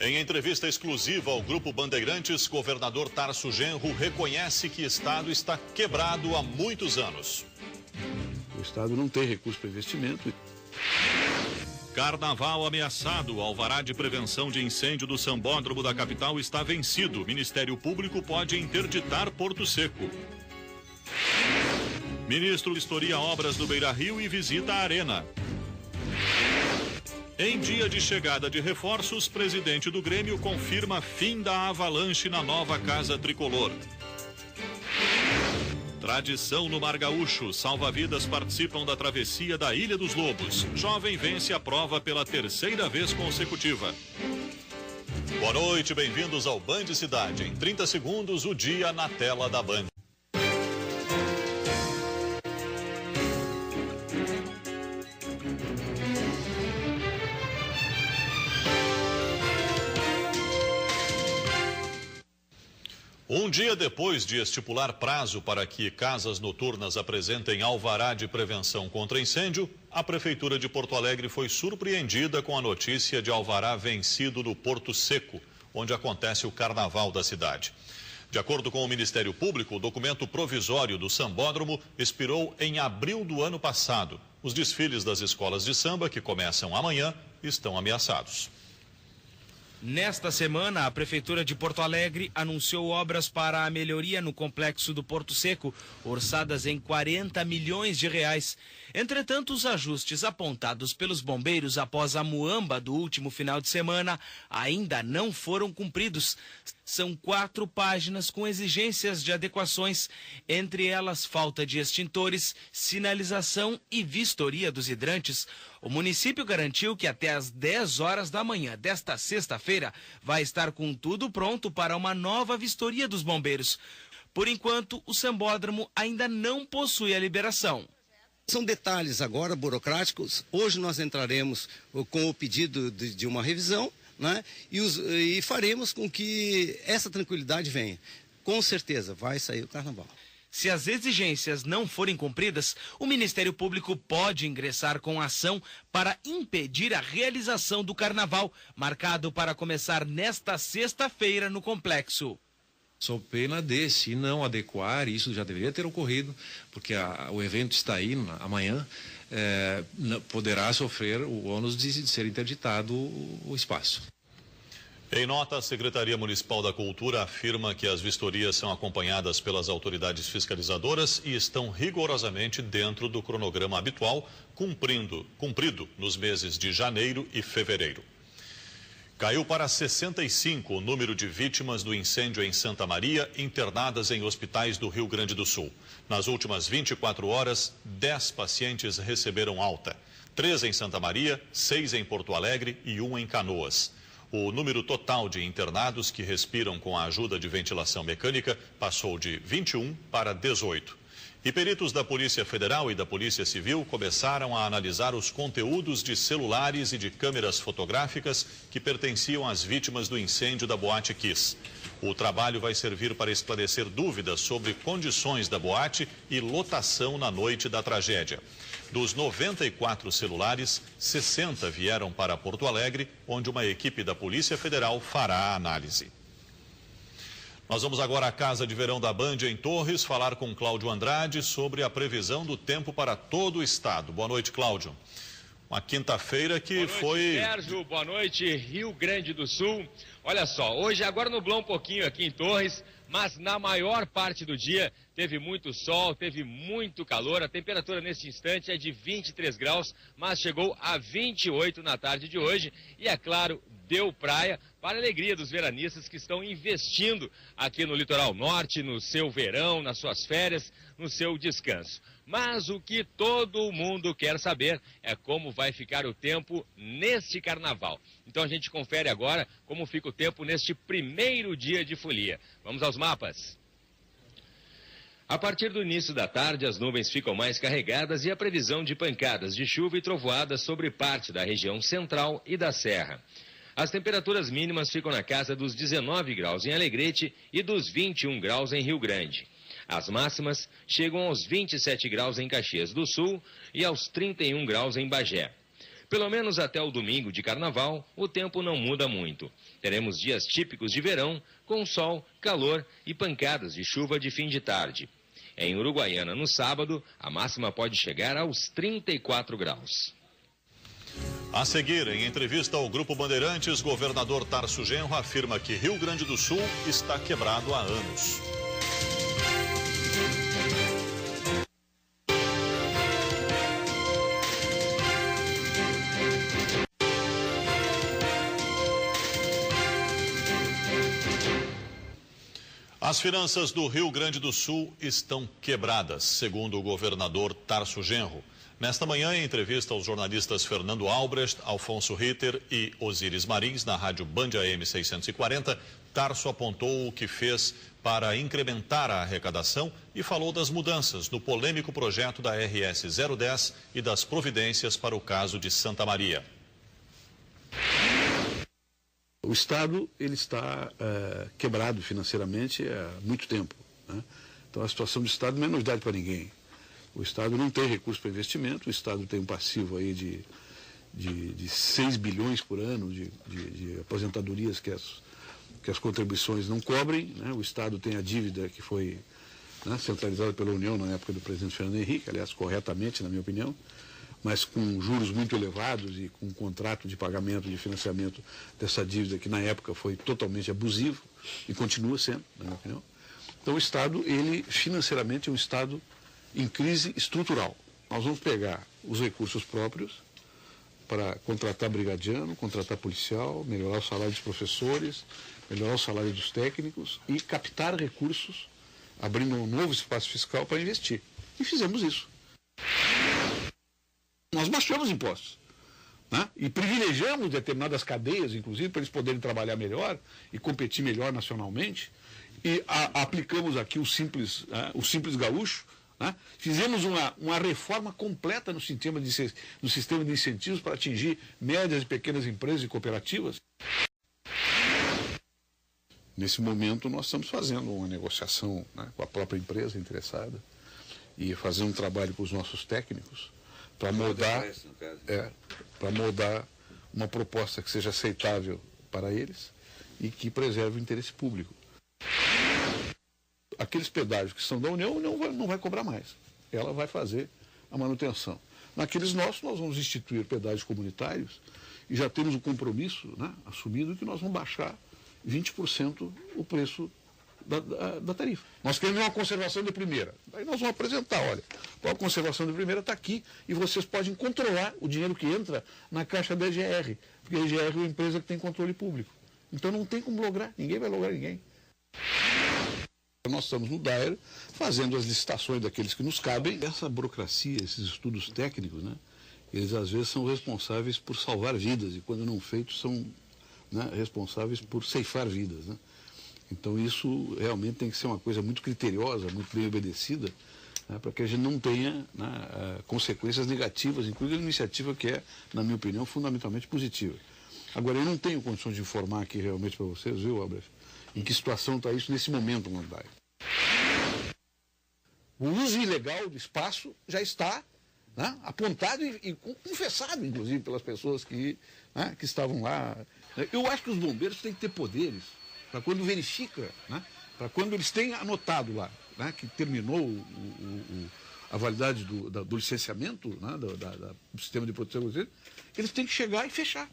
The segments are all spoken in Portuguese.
Em entrevista exclusiva ao Grupo Bandeirantes, governador Tarso Genro reconhece que o Estado está quebrado há muitos anos. O Estado não tem recurso para investimento. Carnaval ameaçado. O alvará de prevenção de incêndio do Sambódromo da capital está vencido. Ministério Público pode interditar Porto Seco. Ministro vistoria obras do Beira-Rio e visita a Arena. Em dia de chegada de reforços, presidente do Grêmio confirma fim da avalanche na nova Casa Tricolor. Tradição no Mar Gaúcho. Salva-vidas participam da travessia da Ilha dos Lobos. Jovem vence a prova pela terceira vez consecutiva. Boa noite, bem-vindos ao Band Cidade. Em 30 segundos, o dia na tela da Band. Um dia depois de estipular prazo para que casas noturnas apresentem alvará de prevenção contra incêndio, a Prefeitura de Porto Alegre foi surpreendida com a notícia de alvará vencido no Porto Seco, onde acontece o carnaval da cidade. De acordo com o Ministério Público, o documento provisório do Sambódromo expirou em abril do ano passado. Os desfiles das escolas de samba, que começam amanhã, estão ameaçados. Nesta semana, a Prefeitura de Porto Alegre anunciou obras para a melhoria no complexo do Porto Seco, orçadas em 40 milhões de reais. Entretanto, os ajustes apontados pelos bombeiros após a muamba do último final de semana ainda não foram cumpridos. São 4 páginas com exigências de adequações, entre elas falta de extintores, sinalização e vistoria dos hidrantes. O município garantiu que até às 10 horas da manhã desta sexta-feira vai estar com tudo pronto para uma nova vistoria dos bombeiros. Por enquanto, o Sambódromo ainda não possui a liberação. São detalhes agora burocráticos. Hoje nós entraremos com o pedido de uma revisão, né? E faremos com que essa tranquilidade venha. Com certeza vai sair o carnaval. Se as exigências não forem cumpridas, o Ministério Público pode ingressar com ação para impedir a realização do carnaval, marcado para começar nesta sexta-feira no complexo. Sob pena de, se não adequar, isso já deveria ter ocorrido, porque o evento está aí amanhã, poderá sofrer o ônus de ser interditado o espaço. Em nota, a Secretaria Municipal da Cultura afirma que as vistorias são acompanhadas pelas autoridades fiscalizadoras e estão rigorosamente dentro do cronograma habitual, cumprido nos meses de janeiro e fevereiro. Caiu para 65 o número de vítimas do incêndio em Santa Maria, internadas em hospitais do Rio Grande do Sul. Nas últimas 24 horas, 10 pacientes receberam alta. 3 em Santa Maria, 6 em Porto Alegre e 1 em Canoas. O número total de internados que respiram com a ajuda de ventilação mecânica passou de 21 para 18. E peritos da Polícia Federal e da Polícia Civil começaram a analisar os conteúdos de celulares e de câmeras fotográficas que pertenciam às vítimas do incêndio da Boate Kiss. O trabalho vai servir para esclarecer dúvidas sobre condições da boate e lotação na noite da tragédia. Dos 94 celulares, 60 vieram para Porto Alegre, onde uma equipe da Polícia Federal fará a análise. Nós vamos agora à Casa de Verão da Band em Torres, falar com Cláudio Andrade sobre a previsão do tempo para todo o estado. Boa noite, Cláudio. Uma quinta-feira que foi... Boa noite, Sérgio. Boa noite, Rio Grande do Sul. Olha só, hoje agora nublou um pouquinho aqui em Torres, mas na maior parte do dia teve muito sol, teve muito calor. A temperatura neste instante é de 23 graus, mas chegou a 28 na tarde de hoje. E é claro, deu praia para a alegria dos veranistas que estão investindo aqui no litoral norte, no seu verão, nas suas férias, no seu descanso. Mas o que todo mundo quer saber é como vai ficar o tempo neste carnaval. Então a gente confere agora como fica o tempo neste primeiro dia de folia. Vamos aos mapas. A partir do início da tarde, as nuvens ficam mais carregadas e a previsão de pancadas de chuva e trovoadas sobre parte da região central e da serra. As temperaturas mínimas ficam na casa dos 19 graus em Alegrete e dos 21 graus em Rio Grande. As máximas chegam aos 27 graus em Caxias do Sul e aos 31 graus em Bagé. Pelo menos até o domingo de carnaval, o tempo não muda muito. Teremos dias típicos de verão, com sol, calor e pancadas de chuva de fim de tarde. Em Uruguaiana, no sábado, a máxima pode chegar aos 34 graus. A seguir, em entrevista ao Grupo Bandeirantes, governador Tarso Genro afirma que Rio Grande do Sul está quebrado há anos. As finanças do Rio Grande do Sul estão quebradas, segundo o governador Tarso Genro. Nesta manhã, em entrevista aos jornalistas Fernando Albrecht, Alfonso Ritter e Osíris Marins, na rádio Band AM 640, Tarso apontou o que fez para incrementar a arrecadação e falou das mudanças no polêmico projeto da RS 010 e das providências para o caso de Santa Maria. O Estado ele está quebrado financeiramente há muito tempo, né? Então a situação do Estado não é novidade para ninguém. O Estado não tem recurso para investimento, o Estado tem um passivo aí de 6 bilhões por ano de aposentadorias que as contribuições não cobrem, né? O Estado tem a dívida que foi, né, centralizada pela União na época do presidente Fernando Henrique, aliás, corretamente, na minha opinião, mas com juros muito elevados e com um contrato de pagamento, de financiamento dessa dívida que na época foi totalmente abusivo e continua sendo, na minha opinião. Então o Estado, ele financeiramente é um Estado em crise estrutural. Nós vamos pegar os recursos próprios para contratar brigadiano, contratar policial, melhorar o salário dos professores, melhorar o salário dos técnicos e captar recursos, abrindo um novo espaço fiscal para investir. E fizemos isso. Nós baixamos impostos, né? E privilegiamos determinadas cadeias, inclusive, para eles poderem trabalhar melhor e competir melhor nacionalmente. E aplicamos aqui o simples gaúcho, né? Fizemos uma reforma completa no sistema de incentivos para atingir médias e pequenas empresas e cooperativas. Nesse momento, nós estamos fazendo uma negociação, né, com a própria empresa interessada e fazendo um trabalho com os nossos técnicos para moldar uma proposta que seja aceitável para eles e que preserve o interesse público. Aqueles pedágios que são da União não vai cobrar mais. Ela vai fazer a manutenção. Naqueles nossos, nós vamos instituir pedágios comunitários e já temos o compromisso, né, assumido que nós vamos baixar 20% o preço da tarifa. Nós queremos uma conservação de primeira. Aí nós vamos apresentar, olha, a conservação de primeira está aqui e vocês podem controlar o dinheiro que entra na caixa da EGR, porque a EGR é uma empresa que tem controle público. Então não tem como lograr, ninguém vai lograr ninguém. Nós estamos no DAER fazendo as licitações daqueles que nos cabem. Essa burocracia, esses estudos técnicos, né, eles às vezes são responsáveis por salvar vidas e quando não feitos são, né, responsáveis por ceifar vidas, né? Então isso realmente tem que ser uma coisa muito criteriosa, muito bem obedecida, né, para que a gente não tenha, né, consequências negativas, inclusive a iniciativa que é, na minha opinião, fundamentalmente positiva. Agora, eu não tenho condições de informar aqui realmente para vocês, viu, Albrecht, em que situação está isso nesse momento no Andai. O uso ilegal do espaço já está, né, apontado e confessado, inclusive, pelas pessoas que estavam lá. Eu acho que os bombeiros têm que ter poderes para quando verifica, né, para quando eles têm anotado lá, né, que terminou a validade do licenciamento, né, do sistema de proteção, eles têm que chegar e fechar.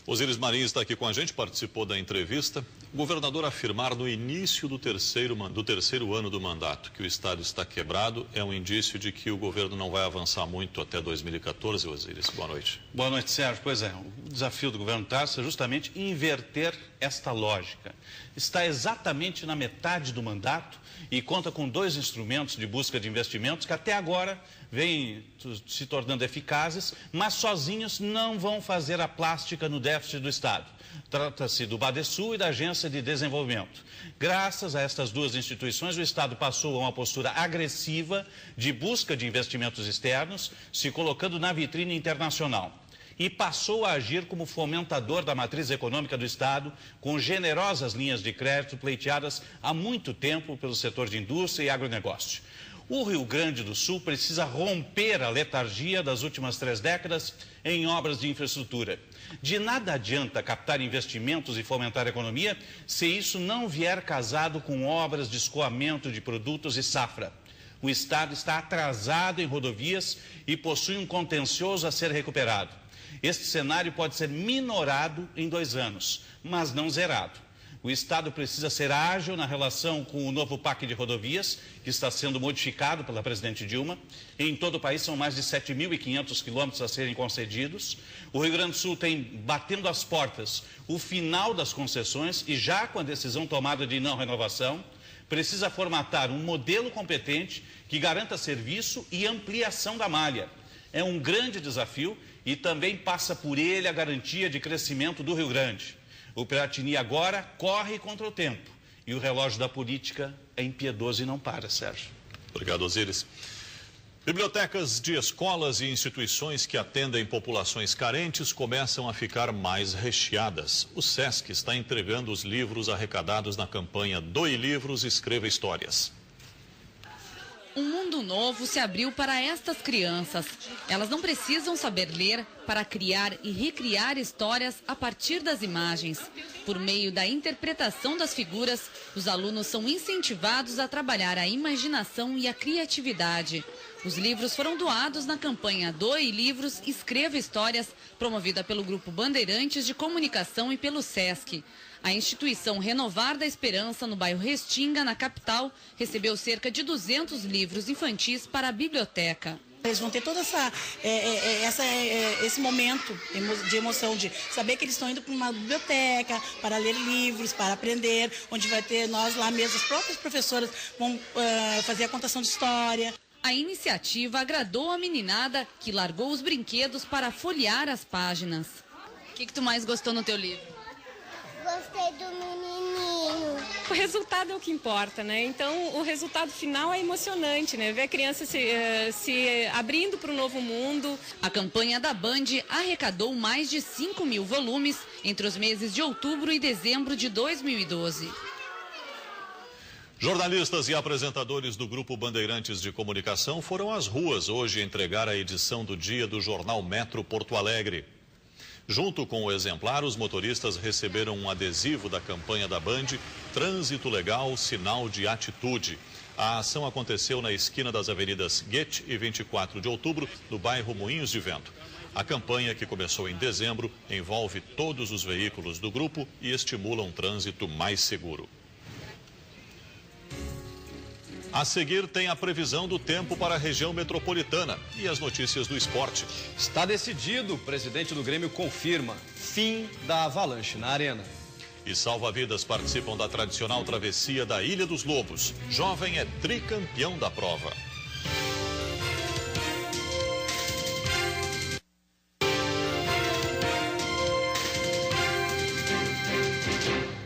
Osíris Marins está aqui com a gente, participou da entrevista. O governador afirmar no início do terceiro ano do mandato que o Estado está quebrado é um indício de que o governo não vai avançar muito até 2014, Osíris. Boa noite. Boa noite, Sérgio. Pois é, o desafio do governo Tarso é justamente inverter esta lógica. Está exatamente na metade do mandato e conta com 2 instrumentos de busca de investimentos que até agora vêm se tornando eficazes, mas sozinhos não vão fazer a plástica no déficit do Estado. Trata-se do Badesul e da Agência de Desenvolvimento. Graças a estas 2 instituições, o Estado passou a uma postura agressiva de busca de investimentos externos, se colocando na vitrine internacional. E passou a agir como fomentador da matriz econômica do Estado, com generosas linhas de crédito pleiteadas há muito tempo pelo setor de indústria e agronegócio. O Rio Grande do Sul precisa romper a letargia das últimas 3 décadas em obras de infraestrutura. De nada adianta captar investimentos e fomentar a economia se isso não vier casado com obras de escoamento de produtos e safra. O Estado está atrasado em rodovias e possui um contencioso a ser recuperado. Este cenário pode ser minorado em 2 anos, mas não zerado. O Estado precisa ser ágil na relação com o novo PAC de rodovias, que está sendo modificado pela presidente Dilma. Em todo o país são mais de 7.500 quilômetros a serem concedidos. O Rio Grande do Sul tem batendo as portas o final das concessões e já com a decisão tomada de não renovação, precisa formatar um modelo competente que garanta serviço e ampliação da malha. É um grande desafio e também passa por ele a garantia de crescimento do Rio Grande. O Piratini agora corre contra o tempo e o relógio da política é impiedoso e não para, Sérgio. Obrigado, Osíris. Bibliotecas de escolas e instituições que atendem populações carentes começam a ficar mais recheadas. O SESC está entregando os livros arrecadados na campanha Doe Livros, Escreva Histórias. Um mundo novo se abriu para estas crianças. Elas não precisam saber ler para criar e recriar histórias a partir das imagens. Por meio da interpretação das figuras, os alunos são incentivados a trabalhar a imaginação e a criatividade. Os livros foram doados na campanha Doe Livros, Escreva Histórias, promovida pelo Grupo Bandeirantes de Comunicação e pelo SESC. A instituição Renovar da Esperança, no bairro Restinga, na capital, recebeu cerca de 200 livros infantis para a biblioteca. Eles vão ter todo esse momento de emoção, de saber que eles estão indo para uma biblioteca, para ler livros, para aprender, onde vai ter nós lá mesmo, as próprias professoras vão fazer a contação de história. A iniciativa agradou a meninada, que largou os brinquedos para folhear as páginas. O que tu mais gostou no teu livro? Gostei do menininho. O resultado é o que importa, né? Então, o resultado final é emocionante, né? Ver a criança se abrindo para o novo mundo. A campanha da Band arrecadou mais de 5.000 volumes entre os meses de outubro e dezembro de 2012. Jornalistas e apresentadores do Grupo Bandeirantes de Comunicação foram às ruas hoje entregar a edição do dia do jornal Metro Porto Alegre. Junto com o exemplar, os motoristas receberam um adesivo da campanha da Band, Trânsito Legal, Sinal de Atitude. A ação aconteceu na esquina das avenidas Goethe e 24 de outubro, no bairro Moinhos de Vento. A campanha, que começou em dezembro, envolve todos os veículos do grupo e estimula um trânsito mais seguro. A seguir tem a previsão do tempo para a região metropolitana e as notícias do esporte. Está decidido, o presidente do Grêmio confirma, fim da avalanche na arena. E salva-vidas participam da tradicional travessia da Ilha dos Lobos. Jovem é tricampeão da prova.